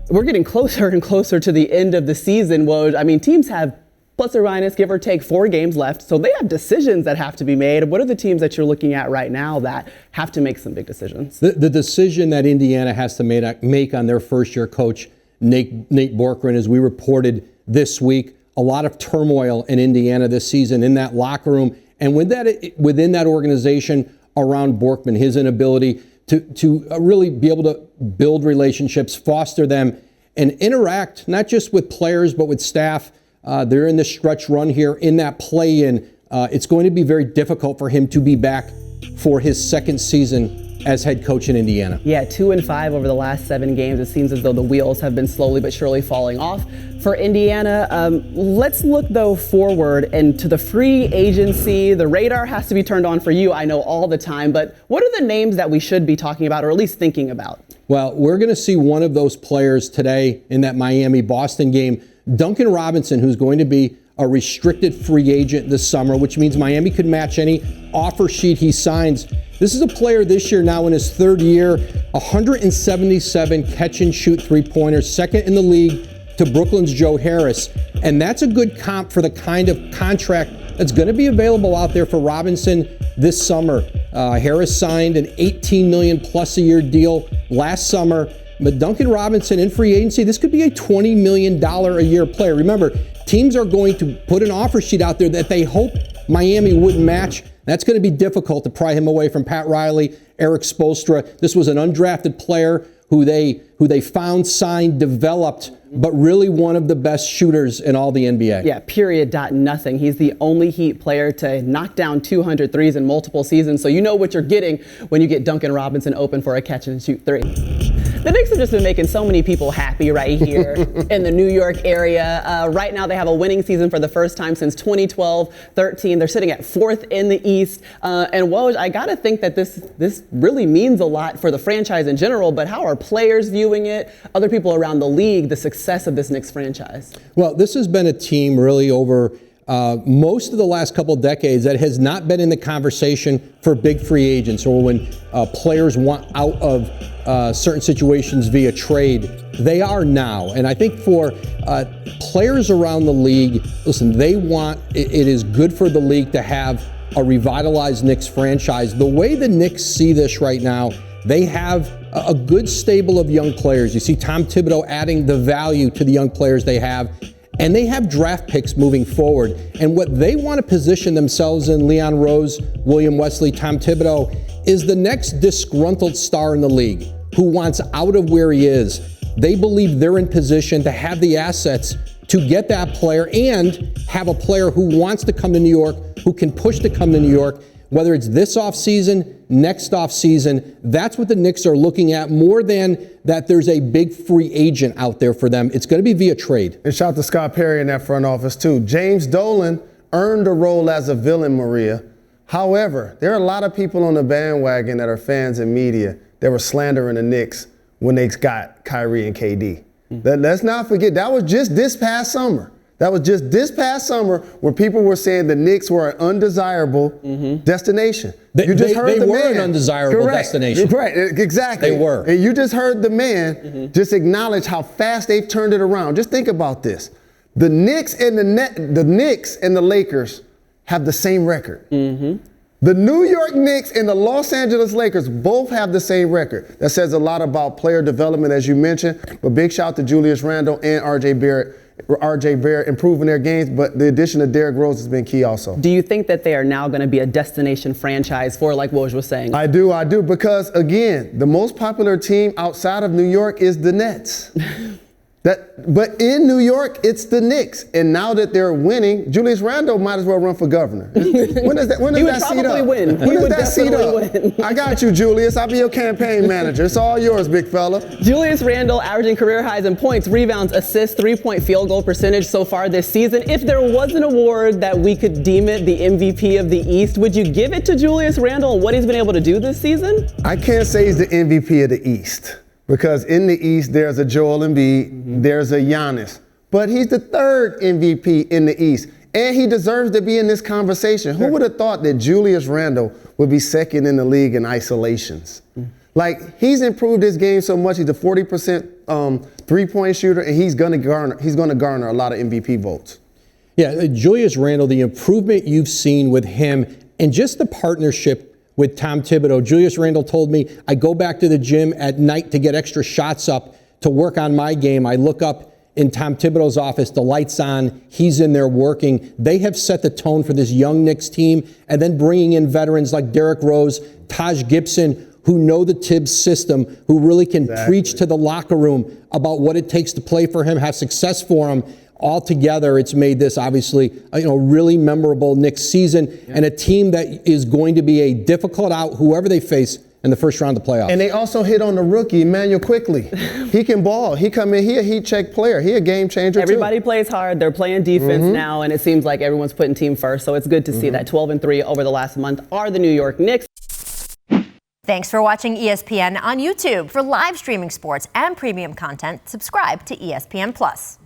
we're getting closer and closer to the end of the season, Woj. I mean, teams have plus or minus, give or take, 4 games left. So they have decisions that have to be made. What are the teams that you're looking at right now that have to make some big decisions? The decision that Indiana has to make on their first-year coach, Nate Bjorkgren, as we reported this week, a lot of turmoil in Indiana this season in that locker room. And within that organization around Bjorkgren, his inability to really be able to build relationships, foster them, and interact not just with players but with staff. They're in this stretch run here in that play-in. It's going to be very difficult for him to be back for his second season as head coach in Indiana. Yeah, 2-5 over the last 7 games. It seems as though the wheels have been slowly but surely falling off for Indiana. Let's look, though, forward and to the free agency. The radar has to be turned on for you, I know, all the time. But what are the names that we should be talking about or at least thinking about? Well, we're going to see one of those players today in that Miami-Boston game, Duncan Robinson, who's going to be a restricted free agent this summer, which means Miami could match any offer sheet he signs. This is a player this year now in his 3rd year, 177 catch-and-shoot three-pointers, second in the league to Brooklyn's Joe Harris. And that's a good comp for the kind of contract that's going to be available out there for Robinson this summer. Harris signed an $18 million plus a year deal last summer. But Duncan Robinson in free agency, this could be a $20 million a year player. Remember, teams are going to put an offer sheet out there that they hope Miami wouldn't match. That's going to be difficult to pry him away from Pat Riley, Eric Spoelstra. This was an undrafted player who they found, signed, developed, but really one of the best shooters in all the NBA. Yeah, period, dot, nothing. He's the only Heat player to knock down 200 threes in multiple seasons, so you know what you're getting when you get Duncan Robinson open for a catch-and-shoot three. The Knicks have just been making so many people happy right here in the New York area. Right now, they have a winning season for the first time since 2012-13. They're sitting at 4th in the East. And Woj, I got to think that this really means a lot for the franchise in general, but how are players viewing it, other people around the league, the success of this Knicks franchise? Well, this has been a team really over most of the last couple decades that has not been in the conversation for big free agents or when players want out of certain situations via trade. They are now. And I think for players around the league, listen, they want, it is good for the league to have a revitalized Knicks franchise. The way the Knicks see this right now, they have a good stable of young players. You see Tom Thibodeau adding the value to the young players they have. And they have draft picks moving forward. And what they want to position themselves in, Leon Rose, William Wesley, Tom Thibodeau, is the next disgruntled star in the league who wants out of where he is. They believe they're in position to have the assets to get that player and have a player who wants to come to New York, who can push to come to New York, whether it's this offseason, next offseason. That's what the Knicks are looking at more than that there's a big free agent out there for them. It's going to be via trade. And shout out to Scott Perry in that front office, too. James Dolan earned a role as a villain, Maria. However, there are a lot of people on the bandwagon that are fans and media that were slandering the Knicks when they got Kyrie and KD. Let's not forget, that was just this past summer. That was just this past summer where people were saying the Knicks were an undesirable destination. They were an undesirable destination. Right, exactly. They were. And you just heard the man just acknowledge how fast they've turned it around. Just think about this. The Knicks and the Lakers have the same record. The New York Knicks and the Los Angeles Lakers both have the same record. That says a lot about player development, as you mentioned. But big shout out to Julius Randle and RJ Barrett improving their games, but the addition of Derrick Rose has been key also. Do you think that they are now going to be a destination franchise for, like Woj was saying? I do, because, again, the most popular team outside of New York is the Nets. But in New York, it's the Knicks. And now that they're winning, Julius Randle might as well run for governor. When does that seat up? Win. When does that seat up? I got you, Julius. I'll be your campaign manager. It's all yours, big fella. Julius Randle averaging career highs in points, rebounds, assists, 3-point field goal percentage so far this season. If there was an award that we could deem it the MVP of the East, would you give it to Julius Randle and what he's been able to do this season? I can't say he's the MVP of the East. Because in the East, there's a Joel Embiid, there's a Giannis. But he's the 3rd MVP in the East. And he deserves to be in this conversation. Who would have thought that Julius Randle would be 2nd in the league in isolations? Like, he's improved his game so much. He's a 40% three-point shooter, and he's gonna garner a lot of MVP votes. Yeah, Julius Randle, the improvement you've seen with him and just the partnership with Tom Thibodeau. Julius Randle told me, I go back to the gym at night to get extra shots up to work on my game. I look up in Tom Thibodeau's office, the lights on, he's in there working. They have set the tone for this young Knicks team, and then bringing in veterans like Derrick Rose, Taj Gibson, who know the Tibbs system, who really can preach to the locker room about what it takes to play for him, have success for him. All together, it's made this obviously a really memorable Knicks season and a team that is going to be a difficult out, whoever they face in the first round of the playoffs. And they also hit on the rookie, Emmanuel Quickly. He can ball. He come in here, he check player. He a game changer Everybody plays hard. They're playing defense now, and it seems like everyone's putting team first. So it's good to see that 12-3 over the last month are the New York Knicks. Thanks for watching ESPN on YouTube. For live streaming sports and premium content, subscribe to ESPN+.